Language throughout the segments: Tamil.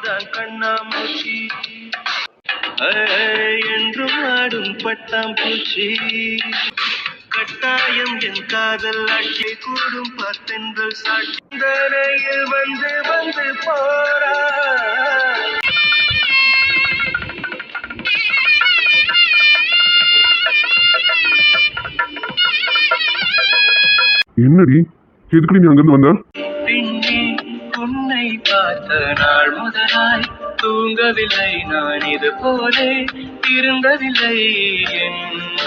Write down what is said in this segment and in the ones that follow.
இதுதான் கண்ணாமூச்சி என்றும் ஆடும் பட்டாம்பூச்சி கட்டாயம் என் காதல் ஆட்சி கூடும் பார்த்தென்றல் சாட்சியில் வந்து வந்து போறா. என்னடி எதுக்குடி நீ அங்கிருந்து வந்த? பின்னே உன்னை பார்த்த நாள் முதலாய் தூங்கவில்லை நான் இது போலே இருந்ததில்லை என்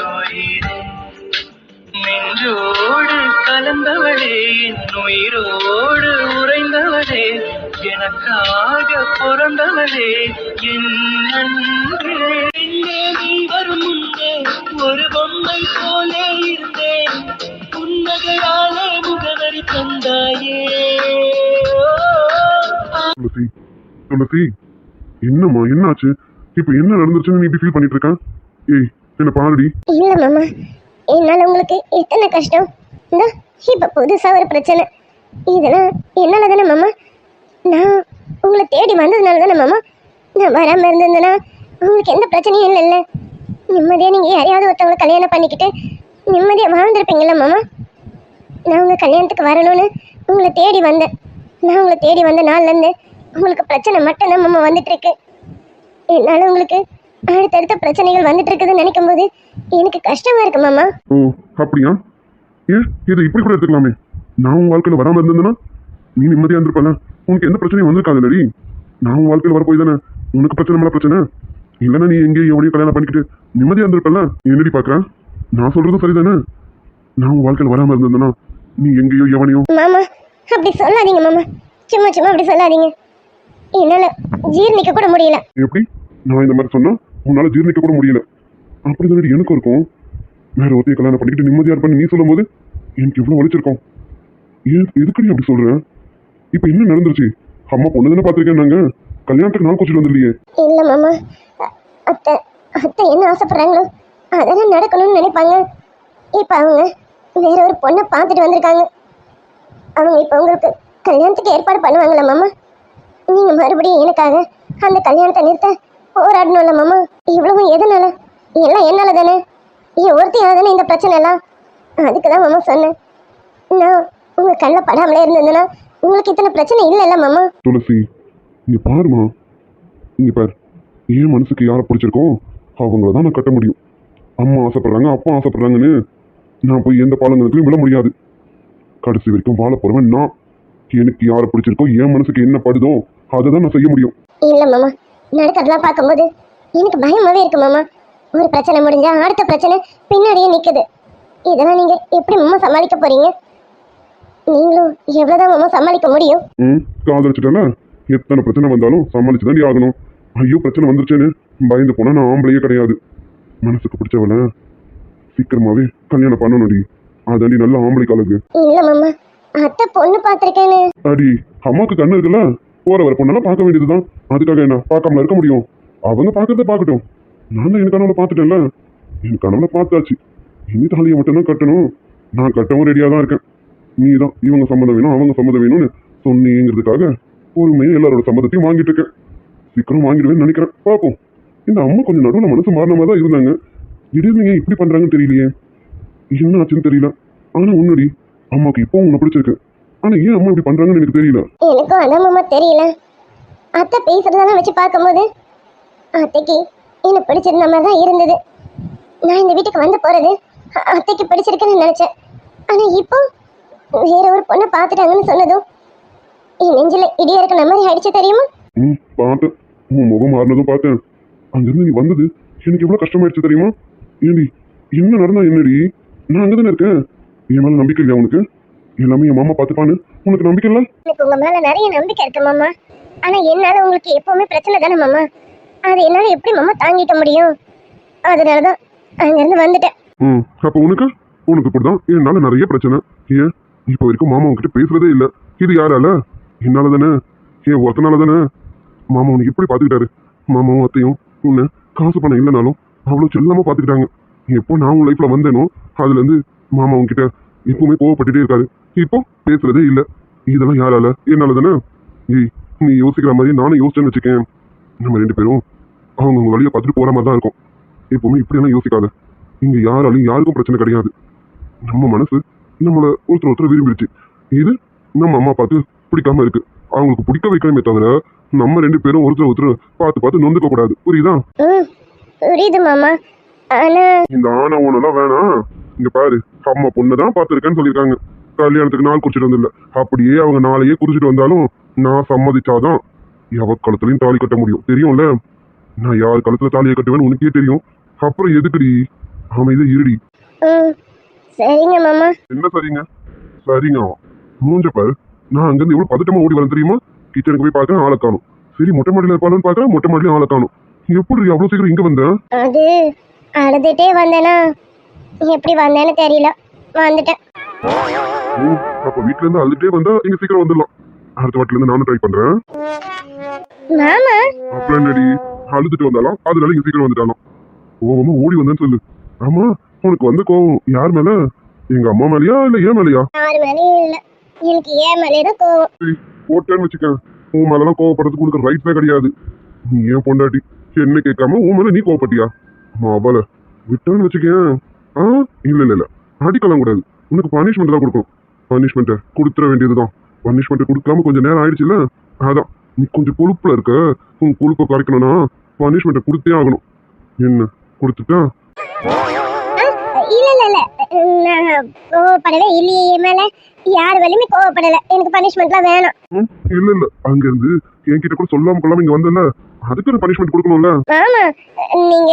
உயிரே. நெஞ்சோடு கலந்தவளே என் உயிரோடு உறைந்தவளே எனக்காக பிறந்தவளே என் நன்றே. நீ வரும் முன்னே ஒரு பொம்மை போலே இருந்தேன் புன்னகையாலே முகவரி தந்தாயே. துளசி துளசி என்னம்மா என்னாச்சு? இப்ப என்ன நடந்துச்சுன்னு நீ இப்படி ஃபீல் பண்ணிட்டு இருக்க? ஏய் என்ன பாருடி. இல்ல மாமா, என்னால உங்களுக்கு எத்தனை கஷ்டம். இந்த இப்ப புதுசா ஒரு பிரச்சனை. இதெல்லாம் என்னால தானே மாமா. நான் உங்களை தேடி வந்ததுனால தானே மாமா. நான் வராம இருந்திருந்தேன்னா உங்களுக்கு எந்த பிரச்சனையும் இல்லைல்ல. நிம்மதியா நீங்க யாரையாவது ஒருத்தவங்களை கல்யாணம் பண்ணிக்கிட்டு நிம்மதியா வாழ்ந்துருப்பீங்களா மாமா. நான் உங்க கல்யாணத்துக்கு வரணும்னு உங்களை தேடி வந்தேன். நான் உங்களை தேடி வந்த நாள்ல இருந்து உங்களுக்கு பிரச்சனை மட்டும் தான் மாமா வந்துட்டு இருக்கு. என்னால உங்களுக்கு அடுத்தடுத்த பிரச்சனைகள் வந்துட்டு இருக்குதுன்னு நினைக்கும் போது எனக்கு கஷ்டமா இருக்கு மாமா. ஓ அப்படியா? ஏன் இதை இப்படி கூட எடுத்துக்கலாமே. நான் உன் வாழ்க்கையில வராம இருந்தேன்னா நீ நிம்மதியா இருந்திருப்பல. உனக்கு எந்த பிரச்சனையும் வந்திருக்காதுல்லடி. நான் உன் வாழ்க்கையில வர போய் தானே உனக்கு பிரச்சனை மேல பிரச்சனை. இல்லைன்னா நீ எங்கேயும் எவனையும் கல்யாணம் பண்ணிக்கிட்டு நிம்மதியா இருந்திருப்பல. என்னடி பாக்குறேன்? நான் சொல்றதும் சரிதானே. நான் உன் வாழ்க்கையில வராம இருந்தேன்னா நீ எங்கேயோ எவனையும். மாமா அப்படி சொல்லாதீங்க மாமா. சும்மா சும்மா அப்படி சொல்லாதீங்க. என்னால ஜீர்ணிக்க கூட முடியல. எப்படி? நான் இந்த மாதிரி சொன்னா உன்னால ஜீர்ணிக்க கூட முடியல. அப்படிதான் எனக்கும் இருக்கும். வேற ஒருத்தையும் கல்யாணம் பண்ணிக்கிட்டு நிம்மதியா இருப்பேன்னு நீ சொல்லும் போது எனக்கு இவ்வளவு வலிச்சிருக்கோம். ஏன் எதுக்கு அப்படி சொல்றேன்? இப்ப என்ன நடந்துருச்சு? அம்மா பொண்ணு தானே பாத்திருக்கேன். நாங்க கல்யாணத்துக்கு நான் கூச்சிட்டு வந்துடலையே. இல்ல மாமா, அத்தை அத்தை என்ன ஆசைப்படுறாங்களோ அதெல்லாம் நடக்கணும்னு நினைப்பாங்க. இப்ப அவங்க வேற ஒரு பொண்ணை பார்த்துட்டு வந்திருக்காங்க. அவங்க இப்ப உங்களுக்கு கல்யாணத்துக்கு ஏற்பாடு பண்ணுவாங்களா மாமா? நீங்க மறுபடியும் எனக்காக அந்த கல்யாணத்தை நிறுத்த போராடணும்ல மாமா. இவ்வளவும் எதனால? எல்லாம் என்னால தானே. ஒருத்தையால தானே இந்த பிரச்சனை எல்லாம். அதுக்குதான் மாமா சொன்னேன். நான் உங்க கண்ணில் படாமலே இருந்ததுன்னா உங்களுக்கு இத்தனை பிரச்சனை இல்லைல்ல மாமா. துளசி இங்க பாருமா, இங்க பாரு. ஏன் மனசுக்கு யாரை பிடிச்சிருக்கோ அவங்கள தான் நான் கட்ட முடியும். அம்மா ஆசைப்படுறாங்க, அப்பா ஆசைப்படுறாங்கன்னு நான் போய் எந்த பாலங்களுக்கும் விட முடியாது. கடைசி வரைக்கும் வாழ போறவன் நான். எனக்கு யாரை பிடிச்சிருக்கோ என் மனசுக்கு என்ன படுதோ அதை தான் நான் செய்ய முடியும். இல்ல மாமா, நடக்கிறதெல்லாம் பார்க்கும்போது எனக்கு பயமாவே இருக்கு மாமா. ஒரு பிரச்சனை முடிஞ்சா அடுத்த பிரச்சனை பின்னாடியே நிக்குது. இதெல்லாம் நீங்க எப்படி மாமா சமாளிக்க போறீங்க? நீங்களும் எவ்வளவுதான் மாமா சமாளிக்க முடியும்? காதலிச்சுட்டல எத்தனை பிரச்சனை வந்தாலும் சமாளிச்சு தாண்டி ஆகணும். ஐயோ பிரச்சனை வந்துருச்சேன்னு பயந்து போனா நான் ஆம்பளையே கிடையாது. மனசுக்கு பிடிச்சவள சீக்கிரமாவே கல்யாணம் பண்ணணும்டி. அதாண்டி நல்ல ஆம்பளை காலுக்கு. இல்ல மாமா, அத்தை பொண்ணு பாத்திருக்கேன்னு. அடி அம்மாவுக்கு கண்ணு இருக்குல்ல, போற வர பொண்ணெல்லாம் பார்க்க வேண்டியதுதான். அதுக்காக என்ன பார்க்காமல இருக்க முடியும்? அவங்க பார்க்கறத பார்க்கட்டும். நான் தான் என் கனவுல பார்த்துட்டேன்ல. என் கனவுல பார்த்தாச்சு. இனி தாலியை மட்டும்தான் கட்டணும். நான் கட்டவும் ரெடியா தான் இருக்கேன். நீ தான் இவங்க சம்மதம் வேணும் அவங்க சம்மதம் வேணும்னு சொன்னீங்கிறதுக்காக பொறுமையை எல்லாரோட சம்மதத்தையும் வாங்கிட்டு இருக்கேன். சீக்கிரம் வாங்கிடுவேன்னு நினைக்கிறேன். பார்ப்போம். இந்த அம்மா கொஞ்சம் நடுவில் மனசு மாறின மாதிரி தான் இருந்தாங்க. திடீர்னு ஏன் இப்படி பண்றாங்கன்னு தெரியலையே. என்ன ஆச்சுன்னு தெரியல. ஆனா உன்னடி அம்மாவுக்கு இப்போ உன்னை பிடிச்சிருக்கு. ஆனா ஏன் அம்மா இப்படி பண்றாங்கன்னு எனக்கு தெரியல. எனக்கும் அதான் மாமா தெரியல. அத்தை பேசுறதெல்லாம் வச்சு பார்க்கும்போது அத்தைக்கு எனக்கு பிடிச்சிருந்த மாதிரி தான் இருந்தது. நான் இந்த வீட்டுக்கு வந்து போறது அத்தைக்கு பிடிச்சிருக்குன்னு நினைச்சேன். ஆனா இப்போ வேற ஒரு பொண்ணை பார்த்துட்டாங்கன்னு சொன்னதும் என் நெஞ்சில இடியா இருக்கிற மாதிரி ஆயிடுச்சு தெரியுமா? பார்த்தேன். உன் முகம் மாறினதும் பார்த்தேன். அங்கிருந்து நீ வந்தது எனக்கு எவ்வளவு கஷ்டமாயிடுச்சு தெரியுமா? ஏண்டி என்ன நடந்தா என்னடி? நான் அங்கதானே இருக்கேன். என் மேல நம்பிக்கை இல்லையா உனக்கு? எல்லாமே என் மாமா பார்த்துப்பான்னு உனக்கு நம்பிக்கை இல்ல? எனக்கு உங்க மேல நிறைய நம்பிக்கை இருக்கு மாமா. ஆனா என்னால உங்களுக்கு எப்பவுமே பிரச்சனை தானே மாமா. அது என்னால எப்படி மாமா தாங்கிக்க முடியும்? அதனாலதான் அங்கிருந்து வந்துட்டேன். அப்ப உனக்கு இப்படிதான் என்னால நிறைய பிரச்சனை. ஏன் இப்ப வரைக்கும் மாமா உன்கிட்ட பேசுறதே இல்ல. இது யாரால? என்னால தானே. ஏன் ஒருத்தனால தானே மாமா உனக்கு எப்படி பாத்துக்கிட்டாரு. மாமாவும் அத்தையும் உன்னை காசு பணம் இல்லைனாலும் அவ்வளவு செல்லாம பாத்துக்கிட்டாங்க. எப்போ நான் உன் லைஃப்ல வந்தேனோ அதுல இருந்து மாமா உன்கிட்ட எப்பவுமே கோவப்பட்டுட்டே இருக்காரு. இப்போ பேசுறதே இல்ல. இதெல்லாம் யாரால? என்னால தானே. ஏய் நீ யோசிக்கிற மாதிரி நானும் யோசிச்சேன்னு வச்சுக்கேன், நம்ம 2 பேரும் அவங்க வழியை பார்த்துட்டு போற மாதிரி தான் இருக்கும். எப்பவுமே இப்படியெல்லாம் யோசிக்காத. இங்க யாராலையும் யாருக்கும் பிரச்சனை கிடையாது. நம்ம மனசு நம்மள ஒருத்தர் விரும்பிடுச்சு. இது நம்ம அம்மா அப்பாவுக்கு பிடிக்காம இருக்கு. அவங்களுக்கு பிடிக்க வைக்கணுமே தவிர நம்ம 2 பேரும் ஒருத்தர் பார்த்து நொந்துக்க கூடாது. புரியுதா? புரியுது மாமா. ஆனா இந்த ஆன ஊனெல்லாம் வேணாம். இங்க பாரு, அம்மா பொண்ணுதான் பார்த்துருக்கேன்னு சொல்லியிருக்காங்க. கல்யாணத்துக்கு நாள் குறிச்சிட்டு வந்தில்ல. அப்படியே அவங்க நாளையே குறிச்சிட்டு வந்தாலும் நான் சம்மதிச்சாதான் எவ கழுத்துலையும் தாலி கட்ட முடியும். தெரியும்ல, நான் யார் கழுத்துல தாலியை கட்டுவேன்னு உனக்கே தெரியும். அப்புறம் எதுக்குடி அமைதி இருடி. சரிங்க மாமா. என்ன சரிங்க? சரிங்க மூஞ்ச பாரு. நான் அங்கிருந்து எவ்வளவு பதட்டமா ஓடி வரேன் தெரியுமா? கிச்சனுக்கு போய் பார்க்கறேன், ஆளை காணும். சரி மொட்டை மாடியில இருப்பாலும் பார்க்கறேன், மொட்டை மாடியிலும் ஆளை காணும். எப்படி அவ்வளவு சீக்கிரம் இங்க வந்த? அது அழுதுட்டே வந்தேனா, எப்படி வந்தேன்னு தெரியல, வந்துட்டேன். அப்ப வீட்டுல இருந்து அழுதுட்டே வந்தா இங்க சீக்கிரம் வந்துடலாம். அடுத்த வாட்டில இருந்து நானும் ட்ரை பண்றேன். மாமா அப்புறம் என்னடி, அழுதுட்டு வந்தாலும் அதனால இங்க சீக்கிரம் வந்துட்டாலும் கோவமா ஓடி வந்தேன்னு சொல்லு. ஆமா, உனக்கு வந்த கோவம் யார் மேல? எங்க அம்மா மேலயா இல்ல ஏன் மேலயா? யாரு மேலேயும் இல்ல, எனக்கு ஏன் மேலேதான் கோவம். போட்டேன்னு வச்சுக்க, உன் மேலாம் கோவப்படுறதுக்கு உனக்கு ரைட்ஸே கிடையாது. நீ ஏன் பொண்டாட்டி என்ன கேட்காம உன் மேல நீ கோவப்பட்டியா? அவளை விட்டான்னு வச்சுக்கேன். இல்ல அடிக்கலாம் கூடாது. உனக்கு பனிஷ்மெண்ட் தான் கொடுக்கணும். பனிஷ்மெண்ட்டை கொடுத்துட வேண்டியதுதான். பனிஷ்மெண்ட்டை கொடுக்காம கொஞ்சம் நேரம் ஆயிடுச்சுல்ல, அதான் நீ கொஞ்சம் கொழுப்புல இருக்க. உன் கொழுப்பை குறைக்கணும்னா பனிஷ்மெண்ட்டை கொடுத்தே ஆகணும். என்ன கொடுத்துட்டா? இல்ல நான் கோவப்படவே இல்லையே. என் மேல யார் வேலையுமே கோவப்படல. எனக்கு பனிஷ்மெண்ட்லாம் வேணும். இல்ல அங்க இருந்து என்கிட்ட கூட சொல்லாம கொள்ளாம இங்க வந்தல, அதுக்கு ஒரு பனிஷ்மெண்ட் கொடுக்கணும்ல. ஆமா, நீங்க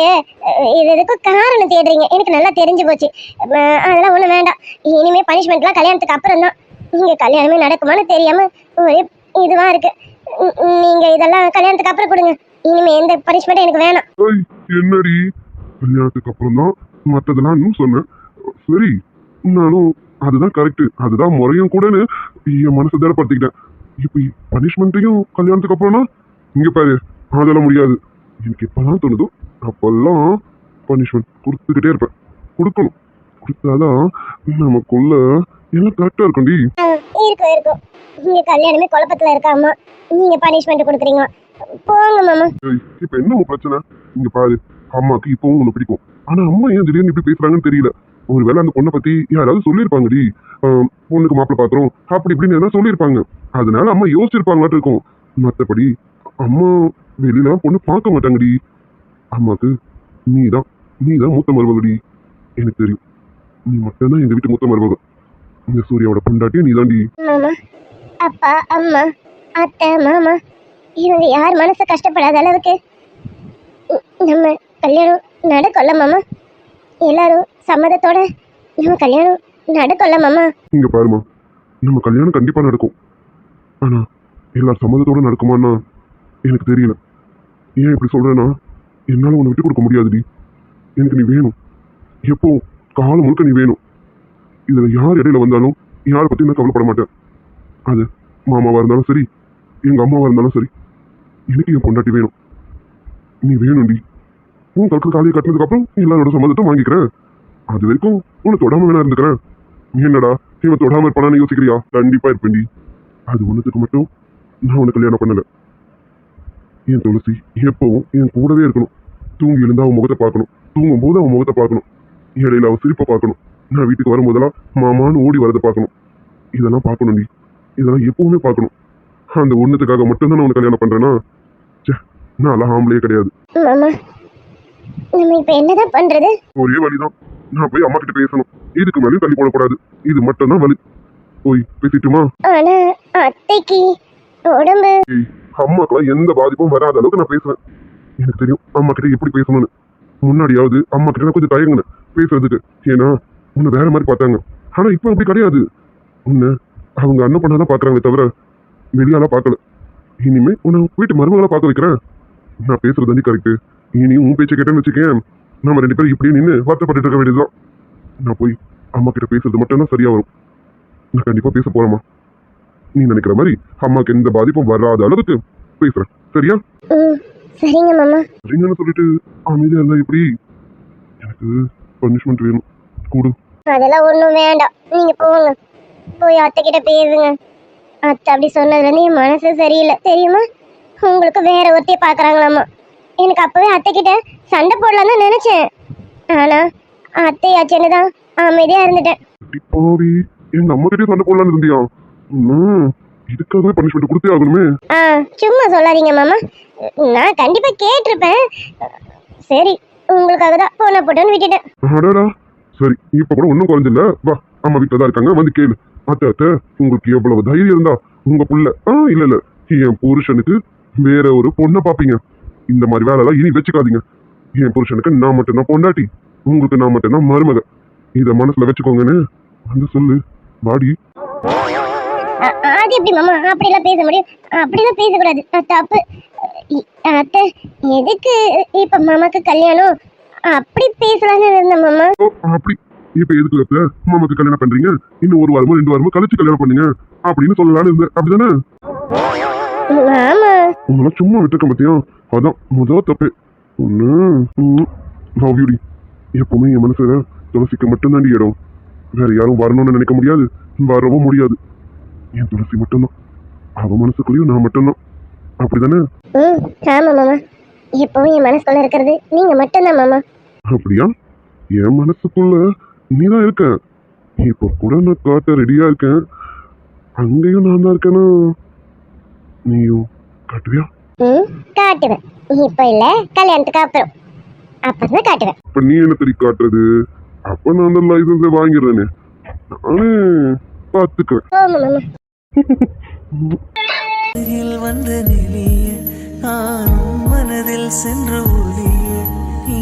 இது எதுக்கும் காரணம் தேடுறீங்க, எனக்கு நல்லா தெரிஞ்சு போச்சு. அதெல்லாம் ஒண்ணும் வேண்டாம். இனிமே பனிஷ்மெண்ட்லாம் கல்யாணத்துக்கு அப்புறம் தான். நீங்க கல்யாணமே நடக்குமான்னு தெரியாம ஒரே இதுவா இருக்கு. நீங்க இதெல்லாம் கல்யாணத்துக்கு அப்புறம் கொடுங்க. இனிமே எந்த பனிஷ்மெண்ட்டும் எனக்கு வேணாம். என்னடி, கல்யாணத்துக்கு அப்புறம் தான் மற்றதெல்லாம் இன்னும் சொன்னேன். சரி, நானும் அதுதான் கரெக்ட், அதுதான் முறையும் கூடன்னு என் மனசை தேடப்படுத்திக்கிட்டேன். இப்ப பனிஷ்மெண்ட்டையும் கல்யாணத்துக்கு அப்புறம்னா இங்க பாரு, அதெல்லாம் முடியாது. எனக்கு எப்பெல்லாம் தோணுதோ அப்பெல்லாம் பனிஷ்மெண்ட் கொடுத்துக்கிட்டே இருப்பேன். கொடுக்கணும், கொடுத்தாதான் நமக்குள்ள எல்லாம் கரெக்டா இருக்கும்டி. இருக்கும். நீங்க கல்யாணமே குழப்பத்துல இருக்காமா, நீங்க பனிஷ்மெண்ட் கொடுக்குறீங்க. போங்க மாமா. இப்ப என்ன உன் பிரச்சனை? இங்க பாரு, அம்மாக்கு இப்பவும் உன்னை பிடிக்கும். ஆனா அம்மா ஏன் திடீர்னு இப்படி பேசுறாங்கன்னு தெரியல. ஒருவேளை அந்த பொண்ணை பத்தி யாராவது சொல்லியிருப்பாங்கடி, பொண்ணுக்கு மாப்பிள்ள பாக்குறோம் அப்படி இப்படின்னு ஏதாவது சொல்லியிருப்பாங்க. அதனால அம்மா யோசிச்சிருப்பாங்களாட்டு இருக்கும். மற்றபடி அம்மா வெளியில பொண்ணு பார்க்க மாட்டாங்கடி. அம்மாக்கு நீதான் மூத்த மருமகடி. எனக்கு தெரியும், நீ மட்டும்தான் எங்க வீட்டு மூத்த மருமக. இந்த சூர்யாவோட பொண்டாட்டியும் நீதாண்டி. மாமா, அப்பா, அம்மா, அத்தை, மாமா, இவங்க யார் மனசு கஷ்டப்படாத அளவுக்கு நம்ம கல்யாணம் நடக்கொள்ள மாமா. எல்லாரும் சம்மதத்தோட நம்ம கல்யாணம் நடக்கொள்ள மாமா. இங்க பாருமா, நம்ம கல்யாணம் கண்டிப்பா நடக்கும். ஆனா எல்லாரும் சம்மதத்தோட நடக்குமான்னா எனக்கு தெரியல. ஏன் இப்படி சொல்றேன்னா, என்னால உன்னை விட்டு கொடுக்க முடியாதுடி. எனக்கு நீ வேணும். எப்போ காலம் முழுக்க நீ வேணும். இதுல யார் இடையில வந்தாலும் யாரை பத்தி நான் கவலைப்பட மாட்டேன். அது மாமாவா இருந்தாலும் சரி, எங்க அம்மாவா இருந்தாலும் சரி, எனக்கு என் பொண்டாட்டி வேணும். நீ வேணும்டி. உன் கற்று காலியை கட்டினதுக்கு அப்புறம் எல்லாரோட சம்மதத்தை வாங்கிக்கிறேன். அது வரைக்கும் உன்னை தொடாம வேணா இருந்துக்கிறேன். என்னடா இவன் தொடாம இருப்பானு யோசிக்கிறியா? கண்டிப்பா இருப்பேன்டி. அது ஒண்ணுத்துக்கு மட்டும் நான் உனக்கு கல்யாணம் பண்ணல. என் துளசி எப்பவும் என் கூடவே இருக்கணும். தூங்கி எழுந்தா அவன் முகத்தை பார்க்கணும், தூங்கும் போது அவன் முகத்தை பார்க்கணும், இடையில அவன் சிரிப்பை பார்க்கணும், நான் வீட்டுக்கு வரும்போதெல்லாம் மாமான்னு ஓடி வரதை பார்க்கணும். இதெல்லாம் பார்க்கணும்டி, இதெல்லாம் எப்பவுமே பார்க்கணும். அந்த ஒண்ணுத்துக்காக மட்டும்தான் நான் உனக்கு கல்யாணம் பண்றேன்னா, நான் ஆம்பளையே கிடையாது. மாமா, நம்ம இப்ப என்னதான் பண்றது? ஒரே வழிதான், நான் போய் அம்மா கிட்ட பேசணும். இதுக்கு மேலேயும் தள்ளி போடக்கூடாது. இது மட்டும்தான் வழி. போய் பேசிட்டுமா? ஆனா அத்தைக்கு உடம்பு. அம்மாக்கெல்லாம் எந்த பாதிப்பும் வராத அளவுக்கு நான் பேசுவேன். எனக்கு தெரியும் அம்மா கிட்ட எப்படி பேசணும்னு. முன்னாடியாவது அம்மா கிட்ட கொஞ்சம் தயங்குனேன் பேசுறதுக்கு. ஏன்னா உன்னை வேற மாதிரி பார்த்தாங்க. ஆனா இப்ப அப்படி கிடையாது. உன்னை அவங்க அண்ணன் பண்ணாதான் பாக்குறாங்களே தவிர வெளியால பார்க்கல. இனிமே உன்னை வீட்டு மருமகளா பார்க்க வைக்கிறேன். நான் பேசுறது தாண்டி கரெக்டு. இனியும் உன் பேச்சை கேட்டேன்னு வச்சுக்கேன், நம்ம 2 பேரும் இப்படியே நின்று வருத்தப்பட்டு இருக்க வேண்டியதுதான். நான் போய் அம்மா கிட்ட பேசுறது மட்டும்தான் சரியா வரும். நான் கண்டிப்பா பேச போறேம்மா. நீ நினைக்கிற மாதிரி அம்மாக்கு எந்த பாதிப்பும் வராத அளவுக்கு பேசுறேன். சரியா? சரிங்க மாமா. சரிங்கன்னு சொல்லிட்டு அமைதியா இருந்தா எப்படி? எனக்கு பனிஷ்மெண்ட் வேணும், கூடு. அதெல்லாம் ஒண்ணும் வேண்டாம், நீங்க போங்க. போய் அத்தை கிட்ட பேசுங்க. அத்தை அப்படி சொன்னதுலேருந்து என் மனசு சரியில்லை தெரியுமா? உங்களுக்கு வேற ஒருத்தைய பார்க்குறாங்களாம்மா. எனக்கு அப்பவே அத்தை கிட்ட சண்டை போடலாம் தான் நினைச்சேன். ஆனா அத்தையாச்சேன்னு தான் அமைதியா இருந்துட்டேன். அடி பாவி, எங்க அம்மா கிட்டே சண்டை போடலான்னு இருந்தியா? இதுக்காகவே பனிஷ்மெண்ட் கொடுத்தே ஆகணுமே. சும்மா சொல்லாதீங்க மாமா, நான் கண்டிப்பா கேட்டிருப்பேன். சரி, உங்களுக்காக தான் போன போட்டோன்னு விட்டுட்டேன். அடடா, சரி இப்ப கூட ஒன்றும் குறைஞ்சில்ல. வா, அம்மா வீட்டில் தான் இருக்காங்க, வந்து கேளு. அத்தை அத்தை, உங்களுக்கு எவ்வளவு தைரியம் இருந்தா உங்க புள்ள இல்ல இல்ல என் புருஷனுக்கு வேற ஒரு பொண்ணை பாப்பீங்க? இந்த மாதிரி வேலைலாம் இனி வச்சுக்காதீங்க. என் புருஷனுக்கு நான் மட்டும்தான் பொண்டாட்டி, உங்களுக்கு நான் மட்டும்தான் மருமக. இத மனசுல வச்சுக்கோங்கன்னு வந்து சொல்லு. வாடி. அது எப்படி மாமா அப்படிலாம் பேச முடியும்? அப்படிலாம் பேசக்கூடாது, தப்பு. அத்தை எதுக்கு இப்ப மாமாக்கு கல்யாணம் அப்படி பேசலான்னு இருந்தேன் மாமா. அப்படி இப்ப எதுக்கு அத்தை மாமாக்கு கல்யாணம் பண்றீங்க? இன்னும் 1 வாரமோ 2 வாரமோ கழிச்சு கல்யாணம் பண்ணுங்க அப்படின்னு சொல்லலான்னு இருந்தேன். அப்படிதானே? மாமா உங்களை சும்மா விட்டுருக்க பத்தியா? அதான் முதல் தப்பு. லவ் யூடி. எப்பவுமே என் மனசுல துளசிக்கு மட்டும்தான் இடம். வேற யாரும் வரணும்னு நினைக்க முடியாது, வரவும் முடியாது. என் துளசி மட்டும்தான், அவ மனசுக்குள்ளேயும் நான் மட்டும்தான். அப்படிதானே? ஆமா மாமா, எப்பவும் என் மனசுக்குள்ள இருக்கிறது நீங்க மட்டும்தான் மாமா. அப்படியா? என் மனசுக்குள்ள நீதான் இருக்க. இப்போ கூட நான் காட்ட ரெடியா இருக்கேன். அங்கேயும் நான் தான் இருக்கேன்னா நீயும் காட்டுவியா? காட்டுவேன். இப்ப இல்ல, கல்யாணத்துக்கு அப்புறம் அப்பதான் காட்டுவேன். இப்ப நீ என்ன தெரிய காட்டுறது? அப்ப நான் அந்த லைசன்ஸை வாங்கிடுறேனே, நானே பாத்துக்கிறேன். ஆமா மாமா. வந்த நிலைய நானும் மனதில் சென்று ஒளிய நீ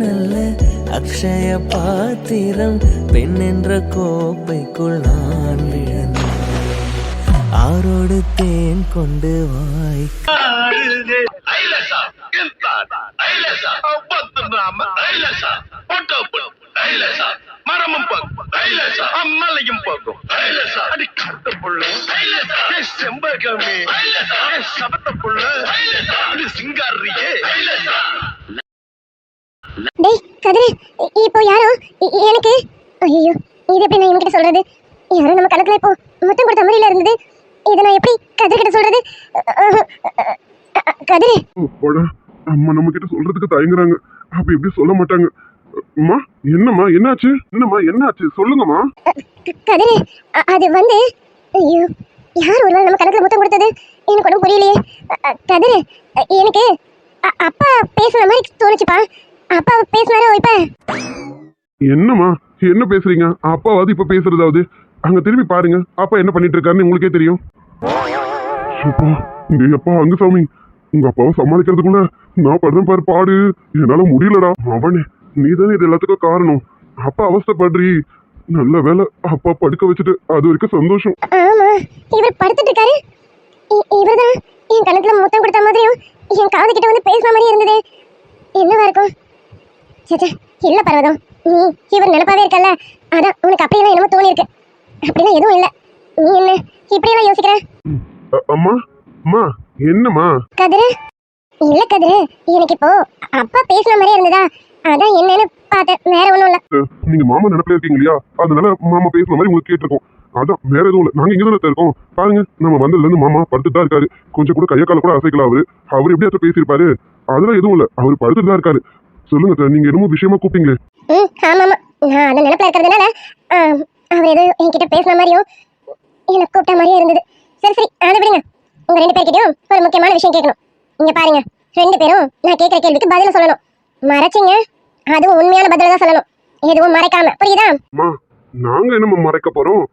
நல்ல அக்ஷய பாத்திரம் பெண் என்ற கோப்பைக்குள் நான் விழுந்தேன். ஆரோடு தேன் கொண்டு வாய் மரமும் அம்மலையும் போகும் அடி கட்ட புள்ள செம்பகமே சபத்த புள்ள சிங்காரியே. டேய் கதிரு, இப்போ யாரோ எனக்கு ஐயோ இது எப்படி நான் இவங்கிட்ட சொல்றது? யாரோ நம்ம கணக்குல இப்போ முத்தம் கொடுத்த மாதிரில இருந்தது. இதை நான் எப்படி கதிர் கிட்ட சொல்றது? கதிரு, அம்மா நம்ம கிட்ட சொல்றதுக்கு தயங்குறாங்க. அப்ப எப்படி சொல்ல மாட்டாங்க? அம்மா என்னம்மா என்னாச்சு? என்னம்மா என்னாச்சு சொல்லுங்கம்மா. கதிரு அது வந்து ஐயோ யார் ஒருவேளை நம்ம கணக்குல முத்தம் கொடுத்தது? எனக்கு ஒன்றும் புரியலையே. கதிரு, எனக்கு அப்பா பேசுற மாதிரி தோணுச்சுப்பா. அப்பா பேசினாரோ இப்ப? என்னம்மா என்ன பேசுறீங்க? அப்பாவாது இப்ப பேசுறதாவது? அங்க திரும்பி பாருங்க, அப்பா என்ன பண்ணிட்டு இருக்காருன்னு உங்களுக்கே தெரியும். அப்பா அங்க சாமி, உங்க அப்பாவை சமாளிக்கிறதுக்குள்ள நான் படுறேன் பாரு பாடு. என்னால முடியலடா. அவனே நீதானே இது எல்லாத்துக்கும் காரணம். அப்பா அவஸ்தைப்படுறீ. நல்ல வேலை அப்பா படுக்க வச்சுட்டு, அது வரைக்கும் சந்தோஷம். ஆமா, இவர் படுத்துட்டு இருக்காரு. இவர்தான் என் கணக்குல முத்தம் கொடுத்த மாதிரியும் என் காது கிட்ட வந்து பேசுற மாதிரி இருந்தது. என்னவா இருக்கும்? சேச்சா இல்ல பர்வதம், நீ இவர் நினைப்பாவே இருக்கல்ல, அதான் உனக்கு அப்படியெல்லாம் என்னமோ தோணி இருக்கு. அப்படிலாம் எதுவும் இல்ல. நீ என்ன இப்படியெல்லாம் யோசிக்கிற? அம்மா அம்மா என்னம்மா? கதிரு இல்ல கதிரு, எனக்கு இப்போ அப்பா பேசுன மாதிரியே இருந்ததா, அதான் என்னன்னு பார்த்தேன், வேற ஒண்ணும் இல்ல. நீங்க மாமா நினைப்பில இருக்கீங்க இல்லையா, அதனால மாமா பேசுற மாதிரி உங்களுக்கு கேட்டிருக்கோம். அதான் வேற எதுவும் இல்ல. நாங்க இங்கதான் இருக்கோம். பாருங்க, நம்ம வந்ததுல இருந்து மாமா படுத்துட்டு தான் இருக்காரு. கொஞ்சம் கூட கைய கால கூட அசைக்கலாம். அவரு எப்படியாச்சும் பேசியிருப்பாரு. அதெல்லாம் எதுவும் இல்ல, அவரு படுத்துட்டு தான் இருக்காரு. சொல்லுங்க சார், நீங்க என்னமோ விஷயமா கூப்பிட்டீங்களே? ஆமாமா, நான் அந்த நினைப்புல இருக்கிறதுனால அவர் ஏதோ என்கிட்ட பேசுன மாதிரியும் எனக்கு கூப்பிட்ட மாதிரியே இருந்தது. சரி சரி, அதை விடுங்க. உங்க 2 பேர்கிட்டயும் ஒரு முக்கியமான விஷயம் கேட்கணும். இங்க பாருங்க, 2 பேரும் நான் கேட்கிற கேள்விக்கு பதில சொல்லணும். மறைச்சிங்க, அதுவும் உண்மையான பதில தான் சொல்லணும், எதுவும் மறைக்காம. புரியுதா? நாங்க என்ன மறைக்க போறோம்?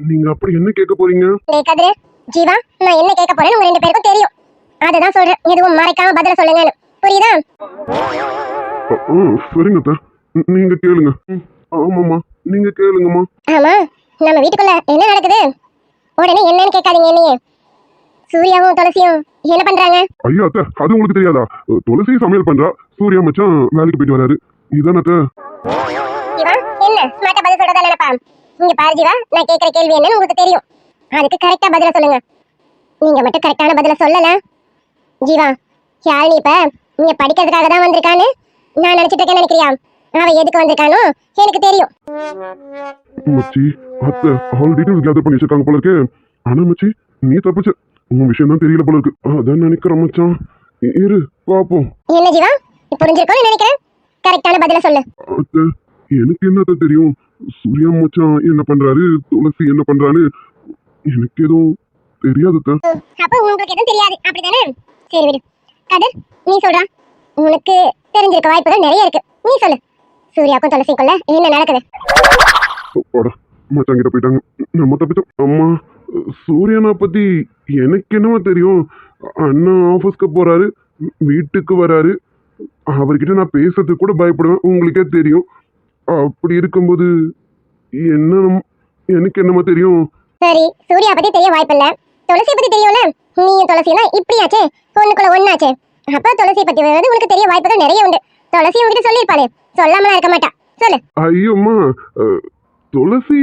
நீங்க அப்படி என்ன கேட்க போறீங்க? கதிரு, ஜீவா, நான் என்ன கேட்க போறேன்னு உங்க 2 பேருக்கும் தெரியும். அதுதான் சொல்றேன், எதுவும் மறைக்காம பதில சொல்லுங்கன்னு. புரியுதா? சரிங்க சார், நீங்க கேளுங்க. ஆமாம்மா, நீங்க கேளுங்கம்மா. ஆமா, நம்ம வீட்டுக்குள்ள என்ன நடக்குது? உடனே என்னன்னு கேட்காதீங்க. நீ சூர்யாவும் துளசியும் என்ன பண்றாங்க? ஐயா அத்தை, அது உங்களுக்கு தெரியாதா? துளசி சமையல் பண்றா, சூர்யா மச்சான் வேலைக்கு போயிட்டு வராரு. இதானே அத்தை? ஜீவா, என்ன ஸ்மார்ட்டா பதில் சொல்றதா நினைப்பா? இங்க பாரு ஜீவா, நான் கேட்கிற கேள்வி என்னன்னு உங்களுக்கு தெரியும். அதுக்கு கரெக்டா பதில சொல்லுங்க. நீங்க மட்டும் கரெக்டான பதில சொல்லல ஜீவா, யாழினி இப்ப நீங்க படிக்கிறதுக்காக தான் வந்திருக்கான்னு நான் நினைச்சிட்டு இருக்கேன்னு நினைக்கிறியா? அவ எதுக்கு வந்திருக்கானோ எனக்கு தெரியும். மச்சி, அத்தை ஆல் டீடைல்ஸ் கேதர் பண்ணி வச்சிருக்காங்க போல இருக்கு. ஆனா மச்சி நீ தப்பிச்ச. உன் விஷயம் தான் தெரியல போல இருக்கு. அதான் நினைக்கிறேன் மச்சான். இரு பாப்போம். என்ன ஜீவா புரிஞ்சிருக்கோன்னு நினைக்கிறேன். கரெக்டான பதில சொல்லு. அத்தை, எனக்கு என்னத்த தெரியும்? சூர்யா மச்சான் என்ன பண்றாரு, துளசி என்ன பண்றாரு, எனக்கு எதுவும் தெரியாது அத்தை. அப்ப உங்களுக்கு எதுவும் தெரியாது அப்படிதானே? சரி விடு. கதிர் நீ சொல்றா. உனக்கு தெரிஞ்சிருக்க வாய்ப்புகள் நிறைய இருக்கு. நீ சொல்லு. சூர்யாக்கும் துளசிக்குள்ள என்ன நடக்குது? போடா மச்சான் கிட்ட போயிட்டாங்க. நம்ம தப்பிச்சோம். அம்மா, சூர்யானா பத்தி எனக்கு என்னவா தெரியும்? அண்ணா ஆபீஸ்க்கு போறாரு, வீட்டுக்கு வராரு. அவர்கிட்ட நான் பேசுறதுக்கு கூட பயப்படுவேன், உங்களுக்கே தெரியும். அப்படி இருக்கும்போது என்ன எனக்கு என்னமா தெரியும்? சரி, சூர்யா பத்தி தெரிய வாய்ப்பில்ல. துளசி பத்தி தெரியும்ல. நீயும் துளசினா இப்படியாச்சே, பொண்ணுக்குள்ள ஒண்ணாச்சே. அப்ப துளசி பத்தி உனக்கு தெரிய வாய்ப்புகள் நிறைய உண்டு. துளசி உங்ககிட்ட சொல்லிருப்பாளே, சொல்லாமலாம் இருக்க மாட்டா. சொல்லு. ஐயோம்மா, துளசி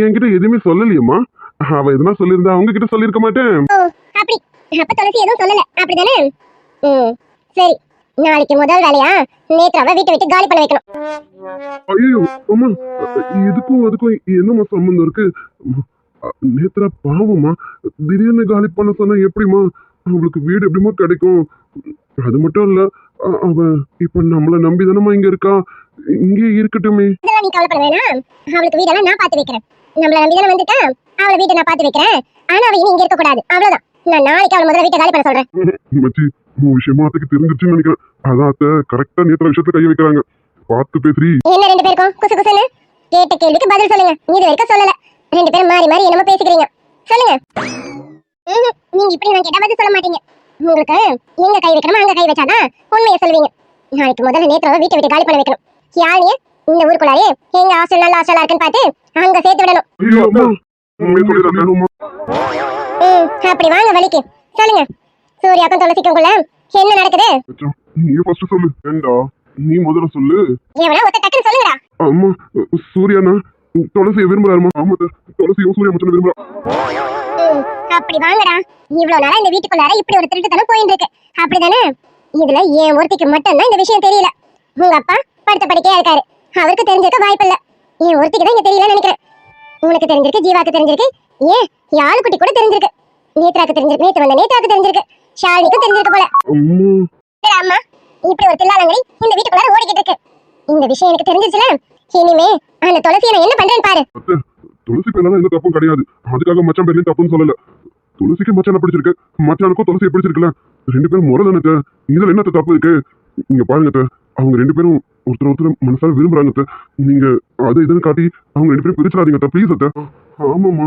என்கிட்ட எதுவுமே சொல்லலையம்மா. அவ எதுனா சொல்லியிருந்தா அவங்க கிட்ட சொல்லியிருக்க மாட்டேன். ஓ அப்படி. அப்ப துளசி எதுவும் சொல்லல அப்படிதானே? சரி, நாளைக்கு முதல் வேலையா நேத்ராவை வீட்டை விட்டு காலி பண்ண வைக்கணும். ஐயோ அம்மா, இதுக்கும் அதுக்கும் என்னம்மா சம்பந்தம் இருக்கு? நேத்ரா பாவம்மா, திடீர்னு காலி பண்ண சொன்னா எப்படிமா? அவளுக்கு வீடு எப்படிமா கிடைக்கும்? அது மட்டும் இல்ல, அவ இப்ப நம்மள நம்பி தானம்மா இங்க இருக்கா. இங்கே இருக்கட்டுமே. இதெல்லாம் நீ கவலைப்பட வேணாம். அவளுக்கு வீடெல்லாம் நான் பார்த்து வைக்கிறேன். நம்மள நம்பி தானே வந்துட்டா, அவளை வீட்டை நான் பார்த்து வைக்கிறேன். ஆனா அவ இனி இங்க இருக்க கூடாது, அவ்வளவுதான். நான் நாளைக்கு அவளை முதல்ல வீட்டை காலி பண்ண சொல்றேன். மச்சி, உன் விஷயமா அத்தைக்கு தெரிஞ்சிருச்சுன்னு நினைக்கிறேன். அதான் அத்தை கரெக்டா நேத்ரா விஷயத்துல கை வைக்கிறாங்க. பார்த்து பேசுறீ. என்ன ரெண்டு பேருக்கும் குசு குசுன்னு? கேட்ட கேள்விக்கு பதில் சொல்லுங்க. இது வரைக்கும் சொல்லல. ரெண்டு பேரும் மாறி மாறி என்னமோ பேசிக்கிறீங்க. சொல்லுங்க. நீங்க இப்படி நான் கேட்டா பதில் சொல்ல மாட்டீங்க. உங்களுக்கு எங்க கை வைக்கணுமோ அங்க கை வச்சாதான் உண்மையை சொல்லுவீங்க. நாளைக்கு முதல்ல நேத்ராவை வீட்டை விட்டு காலி பண்ண வைக்கணும். யாரையே இந்த ஊருக்குள்ளாரே எங்க ஹாஸ்டல் நல்ல ஹாஸ்டலா இருக்குன்னு பார்த்து அங்க சேர்த்து விடணும். ஐயோ அம்மா, உண்மையை சொல்லிடுறேன். அப்படி வாங்க வலிக்கு. சொல்லுங்க, சூர்யாக்கும் துளசிக்கும்குள்ள என்ன நடக்குது? நீ ஃபர்ஸ்ட் சொல்லு. ஏண்டா நீ முதல்ல சொல்லு. எவனா ஒத்த டக்குன்னு சொல்லுங்கடா. அம்மா, சூர்யானா துளசியை விரும்புறாருமா? ஆமா, துளசியும் சூர்யா மச்சான் விரும்புறா. அப்படி வாங்கடா. இவ்வளவு நாளா இந்த வீட்டுக்குள்ளார இப்படி ஒரு திருட்டுத்தனம் போயிட்டு இருக்கு அப்படிதானே? இதுல ஏன் ஒருத்திக்கு மட்டும்தான் இந்த விஷயம் தெரியல. உங்க அப்பா படுத்த படிக்கையா இருக்காரு, அவருக்கு தெரிஞ்சிருக்க வாய்ப்பு இல்ல. ஏன் ஒருத்திக்கு தான் இங்க தெரியலன்னு நினைக்கிறேன். உனக்கு தெரிஞ்சிருக்கு, ஜீவாக்கு தெரிஞ்சிருக்கு, ஏன் யாழுக்குட்டி கூட தெரிஞ்சிருக்கு, நேத்ராக்கு தெரிஞ்சிருக்கு, நேத்து வந்த நேத்ராக்கு தெரிஞ்சிருக்கு, ஷாலினிக்கு தெரிஞ்சிருக்கு போல. அம்மா, இப்படி ஒரு தில்லாலங்கடி இந்த வீட்டுக்குள்ளார ஓடிக்கிட்டு இருக்கு. இந்த விஷயம் எனக்கு தெரிஞ்சிச்சுல, இனிமே அந்த துளசியை நான் என்ன பண்றேன்னு பாரு. துளசி பேர்ல எந்த தப்பும் கிடையாது. அதுக்காக மச்சான் பேர்லயும் தப்புன்னு சொல்லல. துளசிக்கு மச்சான பிடிச்சிருக்கு, மச்சானுக்கும் துளசியை பிடிச்சிருக்குல்ல. ரெண்டு பேரும் முறை தானே. இதுல என்ன தப்பு இருக்கு? இங்க பாருங்க, அவங்க ரெண்டு பேரும் ஒருத்தர் மனசால விரும்புறாங்க. நீங்க அதை இதுன்னு காட்டி அவங்க ரெண்டு பேரும் பிரிச்சிடாதீங்க ப்ளீஸ் அத்தை. ஆமாம்மா,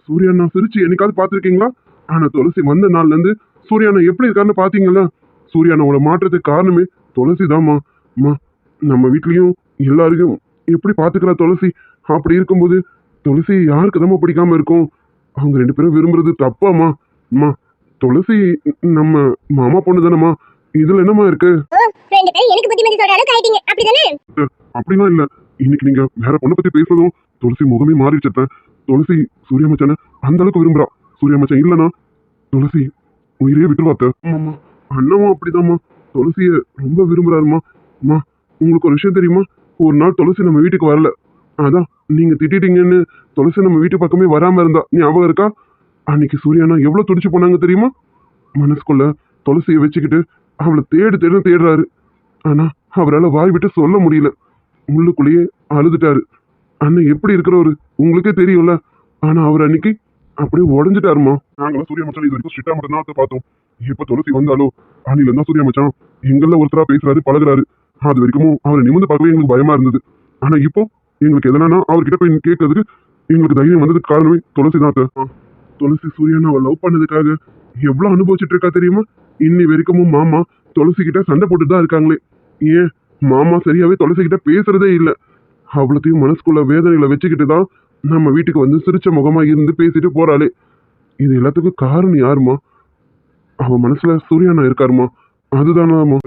சூர்யாண்ணா சிரிச்சு என்னைக்காவது பாத்திருக்கீங்களா? ஆனா துளசி வந்த நாள்ல இருந்து சூர்யாண்ணா எப்படி இருக்காருன்னு பாத்தீங்களா? சூர்யாண்ணாவோட மாற்றத்துக்கு காரணமே துளசி தான்மா. நம்ம வீட்லயும் எல்லாரையும் எப்படி பாத்துக்கிறா துளசி. அப்படி இருக்கும்போது துளசி யாருக்கு தான் பிடிக்காம இருக்கும்? அவங்க ரெண்டு பேரும் விரும்புறது தப்பாமா? அம்மா, துளசி நம்ம மாமா பொண்ணு தானம்மா, இதுல என்னமா இருக்கு? ரெண்டு பேரும் எனக்கு புத்திமதி சொல்றாலும் கைட்டிங்க அப்படிதானே? அப்படிலாம் இல்ல. இன்னைக்கு நீங்க வேற பொண்ணை பத்தி பேசுறதும் துளசி முகமே மாறிடுச்ச. துளசி சூர்யா மச்சான அந்த அளவுக்கு விரும்புறா. சூர்யா மச்சான் இல்லனா துளசி உயிரே விட்டுருவாத்த. அண்ணாவும் அப்படிதாம்மா துளசிய ரொம்ப விரும்புறாருமா. அம்மா, உங்களுக்கு ஒரு விஷயம் தெரியுமா? ஒரு நாள் துளசி நம்ம வீட்டுக்கு வரல. அதான் நீங்க திட்டிட்டீங்கன்னு துளசி நம்ம வீட்டு பக்கமே வராம இருந்தா ஞாபகம் இருக்கா? அன்னைக்கு சூர்யானா எவ்வளவு துடிச்சு போனாங்க தெரியுமா? மனசுக்குள்ள துளசியை வச்சுக்கிட்டு அவளை தேடுறாரு. ஆனா அவரால் வாய் விட்டு சொல்ல முடியல. உள்ளுக்குள்ளேயே அழுதுட்டாரு. அண்ணன் எப்படி இருக்கிறவரு உங்களுக்கே தெரியும்ல. ஆனா அவர் அன்னைக்கு அப்படியே உடஞ்சிட்டாருமா. நாங்களும் சூர்யா மச்சான் இது வரைக்கும் ஸ்ட்ரிக்டா மட்டும் தான் பார்த்தோம். இப்ப துளசி வந்தாலோ அன்னில இருந்தா சூர்யா மச்சான் எங்கள ஒருத்தரா பேசுறாரு, பழகுறாரு. அது வரைக்கும் அவரை நிமிந்து பார்க்கவே எங்களுக்கு பயமா இருந்தது. ஆனா இப்போ எங்களுக்கு எதனா அவர்கிட்ட போய் கேட்கறதுக்கு எங்களுக்கு தைரியம் வந்ததுக்கு காரணமே துளசி தான். துளசி சூர்யாவை லவ் பண்ணதுக்காக எவ்வளவு அனுபவிச்சுட்டு இருக்கா தெரியுமா? இன்னி வரைக்கும் மாமா துளசி கிட்ட சண்டை போட்டுட்டு தான் இருக்காங்களே. ஏன் மாமா சரியாவே துளசி கிட்ட பேசுறதே இல்லை. அவ்வளோத்தையும் மனசுக்குள்ள வேதனைகளை வச்சுக்கிட்டு தான் நம்ம வீட்டுக்கு வந்து சிரிச்ச முகமா இருந்து பேசிட்டு போறாளே. இது எல்லாத்துக்கும் காரணம் யாருமா? அவ மனசுல சூர்யானா இருக்காருமா. அதுதானாமா.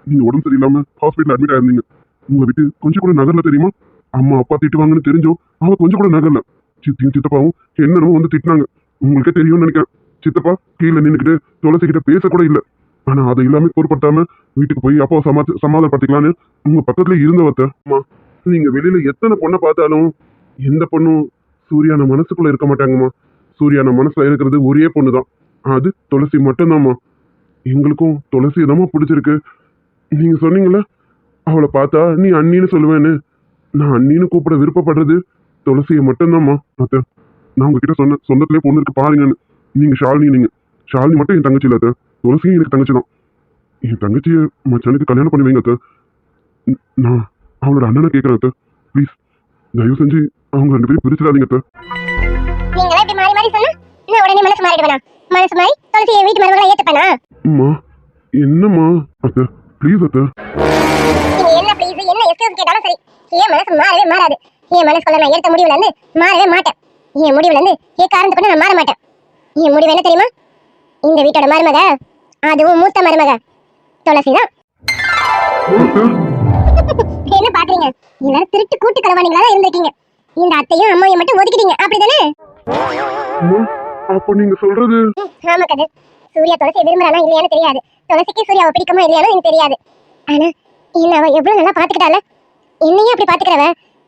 நீங்க உடம்பு சரியில்லாம ஹாஸ்பிட்டல் அட்மிட் ஆயிருந்தீங்க. உங்களை விட்டு கொஞ்சம் கூட நகர்ல தெரியுமா? அம்மா அப்பா திட்டுவாங்கன்னு தெரிஞ்சோம் அவ கொஞ்சம் கூட நகர்ல. சித்தியும் சித்தப்பாவும் என்னமோ வந்து திட்டினாங்க. உங்களுக்கே தெரியும்னு நினைக்கிறேன். சித்தப்பா கீழே நின்றுக்கிட்டு துளசி கிட்ட பேசக்கூட இல்லை. ஆனா அதை எல்லாமே பொருட்படுத்தாம வீட்டுக்கு போய் அப்பாவை சமாதானப்படுத்திக்கலான்னு உங்க பக்கத்துல இருந்தவத்த. அம்மா, நீங்க வெளியில எத்தனை பொண்ணை பார்த்தாலும் எந்த பொண்ணும் சூர்யான மனசுக்குள்ள இருக்க மாட்டாங்கம்மா. சூர்யா நம்ம மனசுல இருக்கிறது ஒரே பொண்ணு தான், அது துளசி மட்டும்தாம்மா. எங்களுக்கும் துளசி தாம்மா பிடிச்சிருக்கு. நீங்க சொன்னீங்கல்ல அவளை பார்த்தா நீ அண்ணின்னு சொல்லுவேன்னு, நான் அண்ணின்னு கூப்பிட விருப்பப்படுறது துளசியை மட்டும்தாம்மா. அத்தை, நான் உங்ககிட்ட சொன்ன சொந்தத்திலே பொண்ணு இருக்கு பாருங்கன்னு. நீங்க ஷாலினி மட்டும் என் தங்கச்சி இல்ல அத்தை, துளசியும் எனக்கு தங்கச்சி தான். என் தங்கச்சியை மச்சானுக்கு கல்யாணம் பண்ணி வைங்க அத்தை. நான் அவளோட அண்ணனை கேட்கறேன் அத்தை, ப்ளீஸ் தயவு செஞ்சு அவங்க 2 பேரும் பிரிச்சிடாதீங்க அத்தை. நீங்களே இப்படி மாறி மாறி சொன்னா நான் உடனே மனசு மாறிடுவேனா? மனசு மாறி துளசி என் வீட்டு மருமகளா ஏத்துப்பேனா? அம்மா என்னம்மா அத்தை, ப்ளீஸ் அத்தை. நீங்க என்ன ப்ளீஸ் என்ன எக்ஸ்கியூஸ் கேட்டாலும் சரி, என் மனசு மாறவே மாறாது. என் மனசுக்குள்ள நான் எடுத்த முடிவுல இருந்து மாறவே மாட்டேன். என் முடிவுல இருந்து காரணத்தை கொண்டு நான் மாற மாட்டேன். என் முடிவு என்ன தெரியுமா? இந்த வீட்டோட மருமக, அதுவும் மூத்த மருமக துளசிதான். என்ன பாக்குறீங்க? எல்லாரும் திருட்டு கூட்டு களவாணிகளா தான் இருந்திருக்கீங்க. இந்த அத்தையும் அம்மாவையும் மட்டும் ஒதுக்கிட்டீங்க, அப்படிதானே? அம்மா, அப்ப நீங்க சொல்றது? ஆமா கதிர், சூர்யா துளசியை விரும்புறானா இல்லையான்னு தெரியாது. துளசிக்கு சூர்யாவை பிடிக்குமா இல்லையானு எனக்கு தெரியாது. ஆனா என்ன அவ எவ்வளவு நல்லா பாத்துக்கிட்டால. என்னையும் அப்படி பாத்துக்கிறவ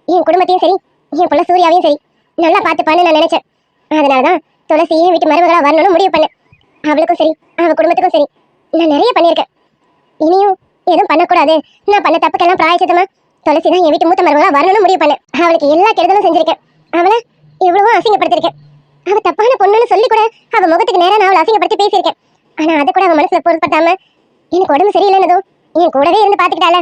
என் குடும்பத்தையும் சரி, என் புள்ள சூர்யாவையும் சரி நல்லா பாத்துப்பான்னு நான் நினைச்சேன். அதனாலதான் துளசியும் வீட்டு மருமகளா வரணும்னு முடிவு பண்ணேன். அவளுக்கும் சரி அவ குடும்பத்துக்கும் சரி நான் நிறைய பண்ணியிருக்கேன். இனியும் எதுவும் பண்ணக்கூடாது. நான் பண்ண தப்புக்கெல்லாம் பிராயச்சித்தமா துளசி தான் என் வீட்டு மூத்த மருமகளா வரணும்னு முடிவு பண்ணேன். அவளுக்கு எல்லா கெடுதலும் செஞ்சிருக்கேன். அவளை எவ்வளவோ அசிங்கப்படுத்திருக்கேன். அவ தப்பான பொண்ணுன்னு சொல்லி கூட அவ முகத்துக்கு நேரா நான் அவளை அசிங்கப்படுத்தி பேசியிருக்கேன். ஆனா அதை கூட அவ மனசுல பொருட்படுத்தாம எனக்கு உடம்பு சரியில்லைன்னதும் என் கூடவே இருந்து பாத்துக்கிட்டால.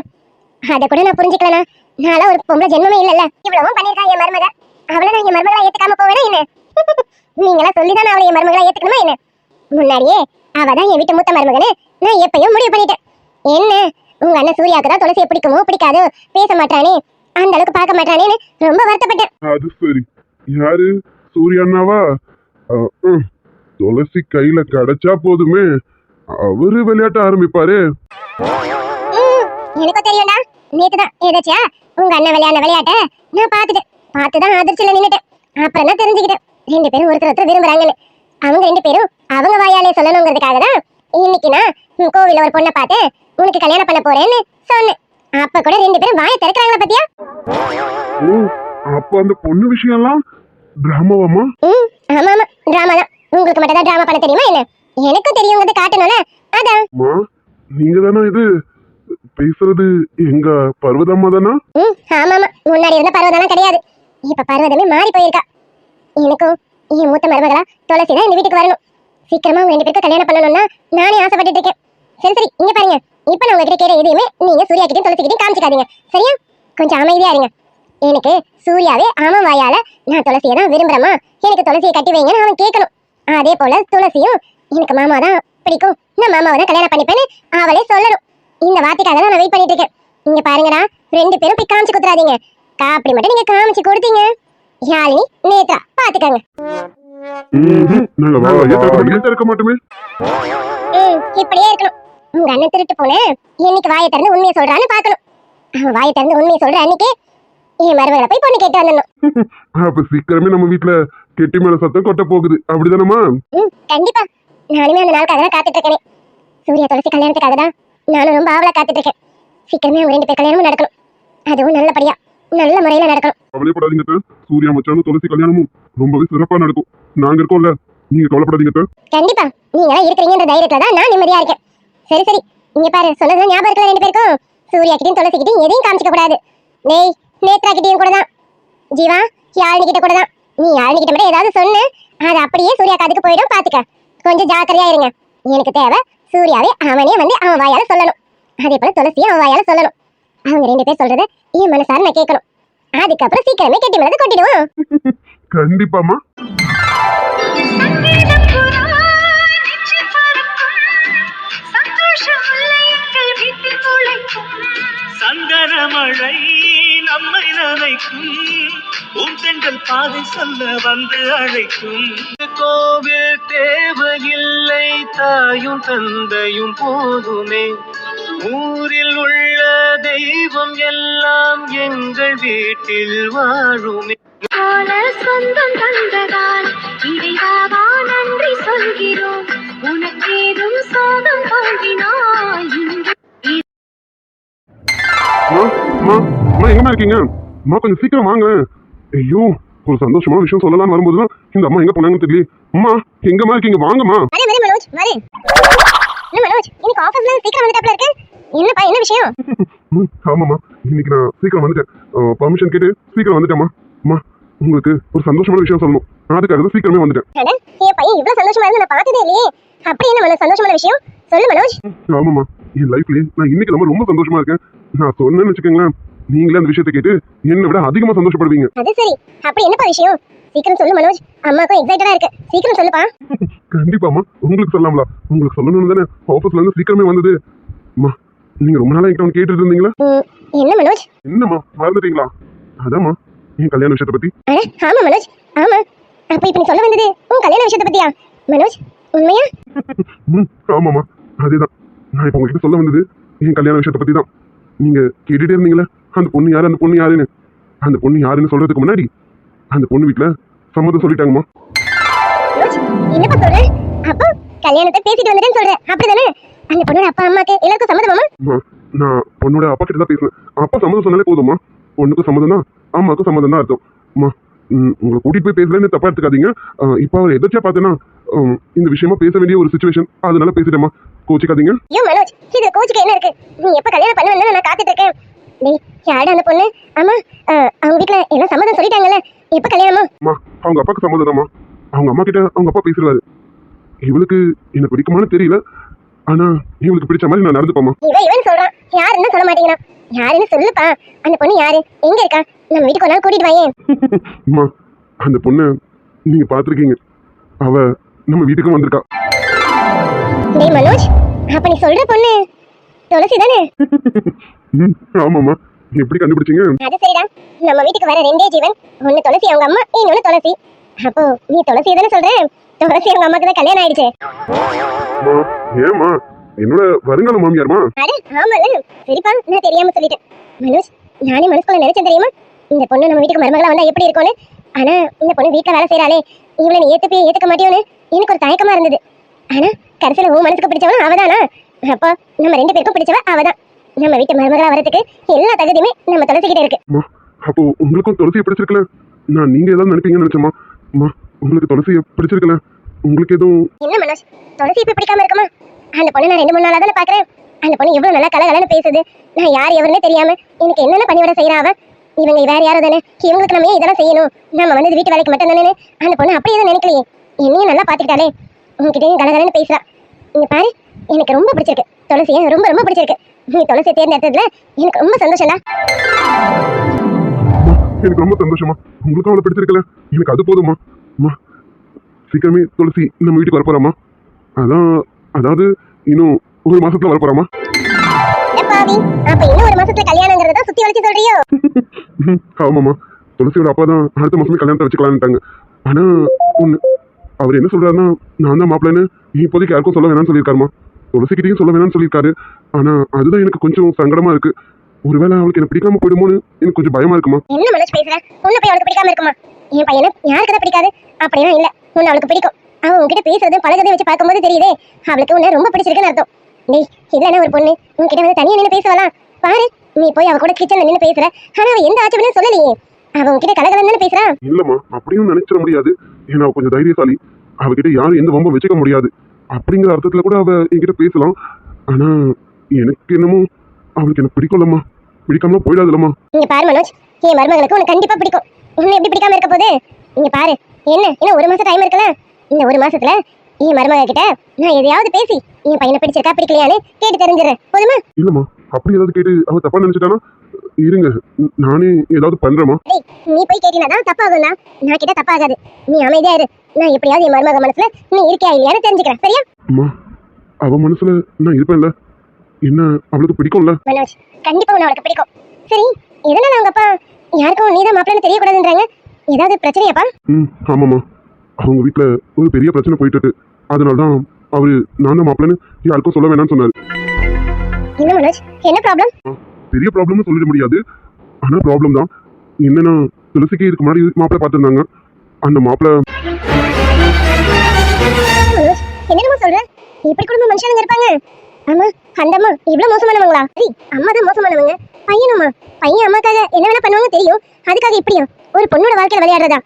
அதை கூட நான் புரிஞ்சுக்கலனா நான்லாம் ஒரு பொம்பளை ஜென்மமே இல்லல்ல. இவ்வளவும் பண்ணிருக்கா என் மருமக. அவளை நான் என் மருமகளா ஏத்துக்காம போவேனா என்ன? நீங்களா சொல்லிதான் அவளை என் மருமகளா ஏத்துக்கணுமா என்ன? முன்னாடியே அவதான் என் வீட்டு மூத்த மருமகன்னு நான் எப்பயும் முடிவு பண்ணிட்டேன். என்ன உங்க அண்ணன் சூர்யாவுக்கு தான் துளசியை பிடிக்குமோ பிடிக்காதோ, பேச மாட்டானே, அந்த அளவுக்கு பார்க்க மாட்டானேன்னு ரொம்ப வருத்தப்பட்டேன். அது சரி, யாரு சூர்யாண்ணாவா? துளசி கையில கிடைச்சா போதுமே, அவரு விளையாட்ட ஆரம்பிப்பாரு. எனக்கும் தெரியும்டா. நேத்துதான் ஏதாச்சியா உங்க அண்ணன் விளையாட விளையாட்ட நான் பார்த்துதான் அதிர்ச்சியில நின்னுட்டேன். அப்புறம் தான் தெரிஞ்சுக்கிட்டேன் 2 பேரும் ஒருத்தர் விரும்புறாங்கன்னு. அவங்க 2 பேரும் அவங்க வாயாலே சொல்லணுங்கிறதுக்காக தான் இன்னைக்கு நான் கோவில ஒரு பொண்ணை பார்த்து உனக்கு கல்யாணம் பண்ண போறேன்னு சொன்னேன். அப்ப கூட 2 பேரும் வாயை திறக்கிறாங்களா பத்தியா? அப்ப அந்த பொண்ணு விஷயம்லாம் டிராமாவாமா? ஆமா ஆமா, டிராமா தான். உங்களுக்கு மட்டும் தான் டிராமா பண்ண தெரியுமா என்ன? எனக்கும் தெரியுங்கிறது காட்டணும்ல, அதான். நீங்க தானே இது பேசுறது? எங்க பர்வதம்மா தானா? ஆமா ஆமா, முன்னாடி இருந்த பர்வதம்லாம் கிடையாது. இப்ப பர்வதமே மாறி போயிருக்கா. எனக்கும் என் மூத்த மருமகளா துளசி தான் இந்த வீட்டுக்கு வரணும். சீக்கிரமா உங்க 2 பேருக்கு கல்யாணம் பண்ணணும்னா நானே ஆசைப்பட்டு இருக்கேன். சரி சரி, இங்க பாருங்க. இப்ப நான் உங்ககிட்ட கேட்க எதையுமே நீங்க சூர்யா கிட்டயும் துளசி கிட்டயும் காமிச்சிக்காதீங்க, சரியா? கொஞ்சம் அமைதியா இருங்க. எனக்கு சூர்யாவே அவன் வாயால நான் துளசியை தான் விரும்புறேமா, எனக்கு துளசியை கட்டி வைங்கன்னு அவன் கேட்கணும். அதே போல துளசியும் எனக்கு மாமா தான் பிடிக்கும், நான் மாமாவை தான் கல்யாணம் பண்ணிப்பேன்னு அவளே சொல்லணும். இந்த வார்த்தைக்காக தான் நான் வெயிட் பண்ணிட்டு இருக்கேன். இங்க பாருங்கடா, 2 பேரும் போய் காமிச்சு கொடுத்துறாதீங்க. அப்படி மட்டும் நீங்க காமிச்சு கொடுத்தீங்க, யாழினி நேத்ரா பாத்துக்கங்க. இருக்க மாட்டோமே. இப்படியே இருக்கணும். உங்க அண்ணன் திருட்டு போன என்னைக்கு வாயை திறந்து உண்மையை சொல்றான்னு பாக்கணும். அவன் வாயை திறந்து உண்மையை சொல்ற அன்னைக்கு என் மருமகளை போய் பொண்ணு கேட்டு வந்துடணும். அப்ப சீக்கிரமே நம்ம வீட்டுல கெட்டி மேல சத்தம் கொட்ட போகுது, அப்படிதானமா? கண்டிப்பா. நானுமே அந்த நாளுக்காக தான் காத்துட்டு இருக்கேன். சூர்யா துளசி கல்யாணத்துக்காக தான் நானும் ரொம்ப ஆவலா காத்துட்டு இருக்கேன். சீக்கிரமே அவங்க 2 பேர் கல்யாணமும் நடக்கணும், அதுவும் நல்லபடியா நல்ல முறையில நடக்கணும். கவலைப்படாதீங்க, சூர்யா மச்சானும் துளசி கல்யாணமும் ரொம்பவே சிறப்பா நடக்கும். நாங்க இருக்கோம்ல, நீங்க கவலைப்படாதீங்க. கண்டிப்பா, நீங்க இருக்கிறீங்கன்ற தைரியத்துல தான் நான் நிம்மதியா இருக்கேன். சரி சரி, இங்க பாரு, சொன்னது ஞாபகம் இருக்கல 2 பேருக்கும். சூர்யா கிட்டயும் துளசி கிட்டயும் எதையும் காமிச்சிக்க கூடாது. டேய், நேத்ரா கிட்டயும் கூட தான். ஜீவா, யாழினி கிட்ட கூட தான். நீ யாழினி கிட்ட மட்டும் ஏதாவது சொன்ன, அது அப்படியே சூர்யா காதுக்கு போயிடும், பாத்துக்க. கொஞ்சம் ஜாக்கிரதையா இருங்க. எனக்கு தேவை சூர்யாவே அவனே வந்து அவன் வாயால சொல்லணும். அதே போல துளசியும் அவன் வாயால சொல்லணும். அவங்க 2 பேர் சொல்றத என் மனசார நான் கேட்கணும். அதுக்கப்புறம் சீக்கிரமே கெட்டி மேல கொட்டிடுவோம். கண்டிப்பாமா. சந்தனமழை நம்மை நனைக்கும், தென்றல் பாதை சொல்ல வந்து அழைக்கும். கோவில் தேவையில்லை, தாயும் தந்தையும் போதுமே. ஊரில் உள்ள தெய்வம் எல்லாம் எங்கள் வீட்டில் வாழுமே. சொந்தம் தந்ததால் இறைவாவா நன்றி சொல்கிறோம். உனக்கேதும் சோகம் தோன்றினால் எங்கம்மா இருக்கீங்க? கொஞ்சம் சீக்கிரம் வாங்க. ஐயோ, ஒரு சந்தோஷமான விஷயம் சொல்லலாம்னு வரும்போதுதான் இந்த அம்மா எங்க போனாங்கன்னு தெரியல. அம்மா எங்கம்மா இருக்கீங்க? வாங்கம்மா. வரேன் வரேன் மனோஜ் வரேன். என்ன மனோஜ் இன்னைக்கு ஆஃபீஸ்ல சீக்கிரம் வந்துட்டாப்ல இருக்கு. என்னப்பா என்ன விஷயம்? ஆமாம்மா, இன்னைக்கு நான் சீக்கிரம் வந்துட்டேன். பர்மிஷன் கேட்டு சீக்கிரம் வந்துட்டேம்மா. அம்மா உங்களுக்கு ஒரு சந்தோஷமான விஷயம் சொல்லணும், அதுக்காக தான் சீக்கிரமே வந்துட்டேன். அட என் பையன் இவ்வளவு சந்தோஷமா இருந்து நான் பார்த்ததே இல்லையே. அப்படி என்ன மனோஜ் சந்தோஷமான விஷயம் சொல்லு மனோஜ். ஆமாம்மா, என் லைஃப்லயே நான் இன்னைக்கு ரொம்ப சந்தோஷமா இருக்கேன். நான் சொன்னேன்னு வச்சுக்கோங்களேன், நீங்களே அந்த விஷயத்தை கேட்டு என்னை விட அதிகமா சந்தோஷப்படுவீங்க. அது சரி, அப்படி என்னப்பா விஷயம் சீக்கிரம் சொல்லு மனோஜ். அம்மாக்கும் எக்ஸைட்டடா இருக்கு, சீக்கிரம் சொல்லுப்பா. கண்டிப்பாம்மா, உங்களுக்கு சொல்லலாம்ல, உங்களுக்கு சொல்லணும்னு தானே ஆஃபீஸ்ல இருந்து சீக்கிரமே வந்தது. அம்மா நீங்க ரொம்ப நாளா என்கிட்ட கேட்டுட்டு இருந்தீங்களா? என்ன மனோஜ்? என்னம்மா மறந்துட்டீங்களா? அதாம்மா என் கல்யாண விஷயத்தை பத்தி. அட ஆமா மனோஜ் ஆமா. அப்ப இப்ப நீ சொல்ல வந்தது உன் கல்யாண விஷயத்தை பத்தியா மனோஜ்? உண்மையா? ஆமாம்மா அதேதான். நான் இப்ப உங்ககிட்ட சொல்ல வந்தது என் கல்யாண விஷயத்தை பத்தி தான். நீங்க கேட்டுட்டே இருந்தீங்களா அந்த பொண்ணு யாரு அந்த பொண்ணு யாருன்னு. அந்த பொண்ணு யாருன்னு சொல்றதுக்கு முன்னாடி அந்த பொண்ணு வீட்டுல சம்மதம் சொல்லிட்டாங்கம்மா. மனோஜ் என்னப்பா சொல்ற? அப்போ கல்யாணத்தை பேசிட்டு வந்துட்டேன்னு சொல்ற அப்படிதானே? அந்த பொண்ணோட அப்பா அம்மாக்கு எல்லாருக்கும் சம்மதமாமா? நான் பொண்ணோட அப்பா கிட்ட தான் பேசுனேன். அப்பா சம்மதம் சொன்னாலே போதும்மா. பொண்ணுக்கும் சம்மதம் தான், அம்மாவுக்கும் சம்மதம் தான் அர்த்தம். அம்மா உங்களை கூட்டிட்டு போய் பேசலன்னு தப்பா எடுத்துக்காதீங்க. இப்போ அவர் எதிர்த்தியா பார்த்தேன்னா இந்த விஷயமா பேச வேண்டிய ஒரு சுச்சுவேஷன், அதனால பேசிட்டேம்மா, கோச்சிக்காதீங்க. ஐயோ மனோஜ் இதுல கோச்சிக்க என்ன இருக்கு? நீ எப்ப கல்யாணம் பண்ணுவேன்னு நான் காத்துட்டு இருக்கேன். டேய் யாரு அந்த பொண்ணு? ஆமா அவங்க வீட்டுல எல்லாம் சம்மதம் சொல்லிட்டாங்கல்ல, எப்ப கல்யாணமா? அம்மா அவங்க அப்பாவுக்கு சம்மதம் தான்மா. அவங்க அம்மா கிட்ட அவங்க அப்பா பேசுறாரு. இவளுக்கு என்ன பிடிக்குமான்னு தெரியல, ஆனா இவளுக்கு பிடிச்ச மாதிரி நான் நடந்துப்போமா. இவன் சொல்றான் யாருன்னு சொல்ல மாட்டேங்கிறான். யாருன்னு சொல்லுப்பா. அந்த பொண்ணு யாரு, எங்க இருக்கா? நம்ம வீட்டுக்கு ஒரு நாள் கூட்டிட்டு வாயேன். அம்மா அந்த பொண்ணை நீங்க பாத்திருக்கீங்க, அவ நம்ம வீட்டுக்கும் வந்திருக்கா. டேய் மனோஜ் அப்ப நீ சொல்ற பொண்ணு துளசி தானே? ஆமாம்மா, எப்படி கண்டுபிடிச்சீங்க? அது சரிடா, நம்ம வீட்டுக்கு வர ரெண்டே ஜீவன், ஒன்னு துளசி அவங்க அம்மா, இன்னொன்னு துளசி. அப்போ நீ துளசி தானே சொல்ற? துளசி அவங்க அம்மாக்கு தான் கல்யாணம் ஆயிடுச்சு. ஏமா என்னோட வருங்கால மாமியார்மா? அட ஆமால, சரிப்பா நான் தெரியாம சொல்லிட்டேன். மனோஜ் நானே மனசுக்குள்ள நினைச்சேன் தெரியுமா, இந்த பொண்ணு நம்ம வீட்டுக்கு மருமகளா வந்தா எப்படி இருக்கும்னு. ஆனா இந்த பொண்ணு வீட்டுல வேலை செய்யறாளே, இவளை நீ ஏத்துக்க மாட்டியோன்னு எனக்கு ஒரு தயக்கமா இருந்தது. ஆனா கடைசியில உன் மனசுக்கு பிடிச்சவன் அவதானா? அப்போ நம்ம ரெண்டு பேருக்கும் பிடிச்சவ அவதான். நம்ம வீட்டு மருமகளா வரதுக்கு எல்லா தகுதியுமே நம்ம துளசிக்கிட்ட இருக்கு. அப்போ உங்களுக்கும் துளசியை பிடிச்சிருக்கல? நான் நீங்க ஏதாவது நினைப்பீங்கன்னு நினைச்சேம்மா. அம்மா உங்களுக்கு துளசியை பிடிச்சிருக்கல, உங்களுக்கு எதுவும்? என்ன மனோஜ் துளசி இப்ப பிடிக்காம இருக்குமா? அந்த பொண்ணு நான் 2-3 நாளா தானே பாக்குறேன். அந்த பொண்ணு எவ்வளவு நல்லா கலகலன்னு பேசுது. நான் யார் எவருன்னே தெரியாம எனக்கு என்னென்ன பணிவிட செய்யறா அவ. இவங்க வேற யாரும் தானே, இவங்களுக்கு நம்ம ஏன் இதெல்லாம் செய்யணும், நம்ம வந்து வீட்டு வேலைக்கு மட்டும் தானே. அந்த பொண்ணு அப்படியே தான் நினைக்கலையே, என்னையும் நல்லா பாத்துக்கிட்டாலே, உங்ககிட்டயும் கலகலன்னு பேசுறா. நீங்க பாரு எனக்கு ரொம்ப பிடிச்சிருக்கு துளசியை, ரொம்ப ரொம்ப பிடிச்சிருக்கு. நீ துளசியை தேர்ந்தெடுத்ததுல எனக்கு ரொம்ப சந்தோஷம்டா. எனக்கு ரொம்ப சந்தோஷமா, உங்களுக்கும் அவளை பிடிச்சிருக்கல, எனக்கு அது போதுமா. அம்மா சீக்கிரமே துளசி நம்ம வீட்டுக்கு வரப்போறாமா. அதாவது இன்னும் ஒரு மாசத்துல வரப்போறாமா. பாவி அப்ப இன்னும் ஒரு மாசத்துல கல்யாணங்கிறத சுத்தி வளைச்சு சொல்றியோ? ஆமாம்மா, துளசியோட அப்பா தான் அடுத்த மாசமே கல்யாணத்தை வச்சுக்கலான்ட்டாங்க. ஆனா ஒண்ணு, அவர் என்ன சொல்றாருன்னா, நான் தான் மாப்பிள்ளைன்னு இப்போதைக்கு யாருக்கும் சொல்ல வேணாம்னு சொல்லியிருக்காருமா. துளசிக்கிட்டையும் சொல்ல வேணாம்னு சொல்லியிருக்காரு. ஆனா அதுதான் எனக்கு கொஞ்சம் சங்கடமா இருக்கு. ஒருவேளை அவளுக்கு என்ன பிடிக்காம போயிடுமோன்னு எனக்கு கொஞ்சம் பயமா இருக்குமா. என்ன மனோஜ் பேசுற? உன்னை போய் அவளுக்கு பிடிக்காம இருக்குமா? என் பையனை யாருக்கு தான் பிடிக்காது? அப்படின்னா இல்ல, உன்னை அவளுக்கு பிடிக்கும். அவன் உன்கிட்ட பேசுறது பழகதை வச்சு பார்க்கும்போது தெரியுதே, அவளுக்கு உன்னை ரொம்ப பிடிச்சிருக்குன்னு அர்த்தம். டேய் இதுல ஒரு பொண்ணு உன்கிட்ட வந்து தனியா நின்று பேசுவாளா? பாரு நீ போய் அவ கூட கிச்சன்ல நின்று பேசுற, ஆனா அவ எந்த ஆட்சேபனையும் சொல்லலையே. அவ உன்கிட்ட கலகலன்னு தானே பேசுறா. இல்லம்மா அப்படியும் நினைச்சிட முடியாது, ஏன்னா அவ கொஞ்சம் தைரியசாலி. அவகிட்ட யாரும் எந்த வம்பம் வச்சுக்க முடியாது அப்படிங்கிற அர்த்தத்துல கூட அவ என்கிட்ட பேசலாம். ஆனா எனக்கு என்னமோ அவளுக்கு என்ன பிடிக்கலம்மா, பிடிக்காம போயிடாதுலம்மா. இங்க பாரு மனோஜ், என் மருமகளுக்கு உனக்கு கண்டிப்பா பிடிக்கும். உன்னை எப்படி பிடிக்காம இருக்க போகுது? இங்க பாரு இன்னும் ஒரு மாசம் டைம் இருக்குல்ல. இந்த ஒரு மாசத்துல என் மருமக கிட்ட நான் எதையாவது பேசி என் பையனை பிடிச்சிருக்கா பிடிக்கலையான்னு கேட்டு தெரிஞ்சிடறேன், போதுமா? இல்லம்மா அப்படி ஏதாவது கேட்டு அவ தப்பா நினைச்சிட்டானா, இருங்க நானே ஏதாவது பண்றேமா. நீ போய் கேட்டினா தான் தப்பாகும்னா, நான் கிட்ட தப்பாகாது. நீ அமைதியா இரு, நான் எப்படியாவது என் மருமக மனசுல நீ இருக்கியா இல்லையான்னு தெரிஞ்சுக்கிறேன், சரியா? அம்மா அவ மனசுல நான் இருப்பேன்ல, என்ன அவளுக்கு பிடிக்கும்ல. மனோஜ் கண்டிப்பா உன்னை அவளுக்கு பிடிக்கும். சரி எதனால அவங்க அப்பா யாருக்கும் நீதான் மாப்பிள்ளைன்னு தெரியக்கூடாதுன்றாங்க? ஏதாவது பிரச்சனையாப்பா? ஆமாம்மா, அவங்க வீட்டுல ஒரு பெரிய பிரச்சனை போயிட்டு இருக்கு. அதனாலதான் அவரு நான் தான் மாப்பிள்ளைன்னு யாருக்கும் சொல்ல வேணாம்னு சொன்னாரு. என்ன மனோஜ் என்ன ப்ராப்ளம்? பெரிய ப்ராப்ளம்னு சொல்லிட முடியாது, ஆனா ப்ராப்ளம் தான். என்னன்னா துளசிக்கு இதுக்கு முன்னாடி மாப்பிள்ளை பார்த்துருந்தாங்க. அந்த மாப்பிள்ளை மனோஜ் என்னமா சொல்ற? இப்படி குடும்ப மனுஷனுங்க இருப்பாங்க? ஆமா அந்த அம்மா இவ்வளவு மோசமானவங்களா? சரி அம்மா தான் மோசமானவங்க, பையனுமா? பையன் அம்மாக்காக என்ன வேணா பண்ணுவாங்க தெரியும், அதுக்காக இப்படியா ஒரு பொண்ணோட வாழ்க்கையில விளையாடுறதா?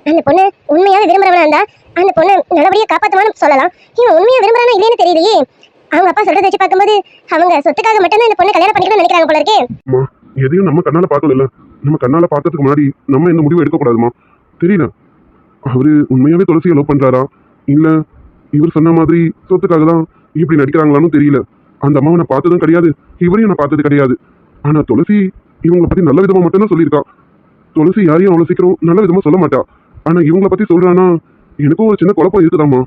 அந்த பொண்ணு உண்மையாவே விரும்புறவனா இருந்தா அந்த பொண்ணை நல்லபடியா காப்பாத்துவான்னு சொல்லலாம். இவன் உண்மையா விரும்புறானா இல்லைன்னு தெரியலையே. அவங்க அப்பா சொல்றதை வச்சு பார்க்கும்போது அவங்க சொத்துக்காக மட்டும்தான் இந்த பொண்ணை கல்யாணம் பண்ணிக்கணும்னு நினைக்கிறாங்க போல இருக்கே. அம்மா எதையும் நம்ம கண்ணால பார்க்கல, நம்ம கண்ணால பார்த்ததுக்கு முன்னாடி நம்ம எந்த முடிவு எடுக்கக்கூடாதுமா. தெரியல அவரு உண்மையாவே துளசியை லவ் பண்றாரா இல்ல இவர் சொன்ன மாதிரி சொத்துக்காக தான் இப்படி நடிக்கிறாங்களான்னு தெரியல. அந்த அம்மாவை நான் பார்த்ததும் கிடையாது, இவரையும் நான் பார்த்தது கிடையாது. ஆனா துளசி இவங்களை பத்தி நல்ல விதமா மட்டும்தான் சொல்லியிருக்கா. துளசி யாரையும் அவ்வளவு சீக்கிரம் நல்ல விதமா சொல்ல மாட்டா. ஆனா இவங்களை பத்தி சொல்றானா எனக்கும் ஒரு சின்ன குழப்பம் இருக்குதாம்மா.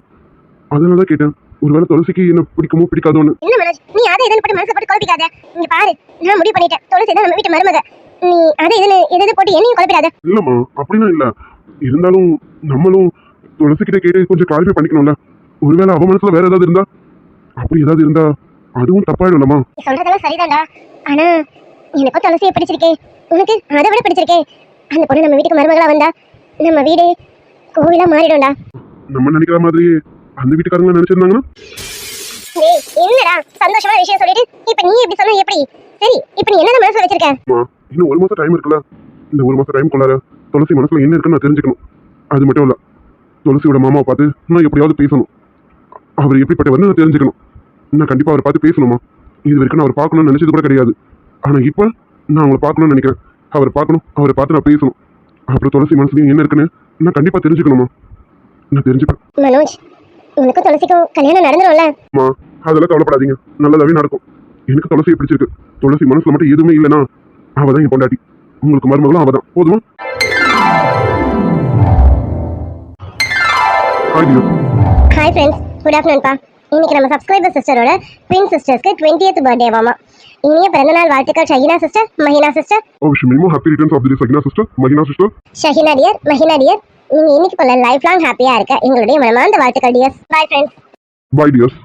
அதனாலதான் கேட்டேன், ஒருவேளை துளசிக்கு என்ன பிடிக்குமோ பிடிக்காதோன்னு. என்ன மனோஜ், நீ அதை இதன்னு போட்டு மனசை போட்டு குழப்பிக்காத. இங்க பாரு, நான் முடிவு பண்ணிட்டேன், துளசி தான் நம்ம வீட்டு மருமக. நீ அதை இதன்னு எதை போட்டு என்னையும் குழப்பிடாத. இல்லம்மா அப்படின்னா இல்ல, இருந்தாலும் நம்மளும் துளசிக்கிட்ட கேட்டு கொஞ்சம் கிளாரிஃபை பண்ணிக்கணும்ல. ஒருவேளை அவ மனசுல வேற ஏதாவது இருந்தா, அப்படி ஏதாவது இருந்தா அதுவும் தப்பாயிடும்லம்மா. நீ சொல்றதெல்லாம் சரிதான்டா, ஆனா எனக்கும் துளசியை பிடிச்சிருக்கே, உனக்கு அதை விட பிடிச்சிருக்கே. அந்த பொண்ணு நம்ம வீட்டுக்கு மருமகளா வந்தா நம்ம வீடு கோவிலா மாறிடும்டா. நம்ம நினைக்கிற மாதிரியே அந்த வீட்டுக்காரங்க நினைச்சிருந்தாங்கன்னா. டேய் என்னடா சந்தோஷமான விஷயம் சொல்லிட்டு இப்ப நீ இப்படி சொன்னா எப்படி? சரி இப்ப நீ என்ன மனசுல வச்சிருக்க? அம்மா, இன்னும் ஒரு மாசம் டைம் இருக்குல்ல. இந்த ஒரு மாசம் டைம் கொள்ளார துளசி மனசுல என்ன இருக்குன்னு நான் தெரிஞ்சுக்கணும். அது மட்டும் இல்ல, துளசியோட மாமாவை பார்த்து நான் எப்படியாவது பேசணும். அவர் எப்படிப்பட்டவர்னு நான் தெரிஞ்சுக்கணும். நான் கண்டிப்பா அவரை பார்த்து பேசணுமா. இது வரைக்கும் நான் அவர் பார்க்கணும்னு நினைச்சது கூட கிடையாது. ஆனா இப்ப நான் அவங்களை பார்க்கணும்னு நினைக்கிறேன். அவரை பார்க்கணும், அவரை பார்த்து நான் பேசணும். அப்புறம் துளசி மனசுலயும் என்ன இருக்குன்னு நான் கண்டிப்பா தெரிஞ்சுக்கணுமா. நான் தெரிஞ்சுப்பேன். மனோஜ், உனக்கும் துளசிக்கும் கல்யாணம் நடந்துரும்ல? அம்மா அதெல்லாம் கவலைப்படாதீங்க, நல்லதாவே நடக்கும். எனக்கு துளசியை பிடிச்சிருக்கு. துளசி மனசுல மட்டும் எதுவுமே இல்லைன்னா அவதான் என் பொண்டாட்டி. உங்களுக்கு மருமகளும் அவதான். போதுமா? Hi dear. Hi friends, good afternoon பா. இன்னைக்கு நம்ம சப்ஸ்கிரைபர் சிஸ்டரோட ட்வின் சிஸ்டர்ஸ்க்கு 20th பர்த்டே ஆமாமா. இனிய பிறந்தநாள் வாழ்த்துக்கள் Shahina sister, Mahina sister. Oh, wish me more happy returns of the day, Sagina sister, Mahina sister. Shahina dear, Mahina dear, நீங்க இன்னைக்கு போல லைஃப் லாங் ஹாப்பியா இருக்க எங்களுடைய மனமார்ந்த வாழ்த்துக்கள் dears. Bye friends. Bye dears.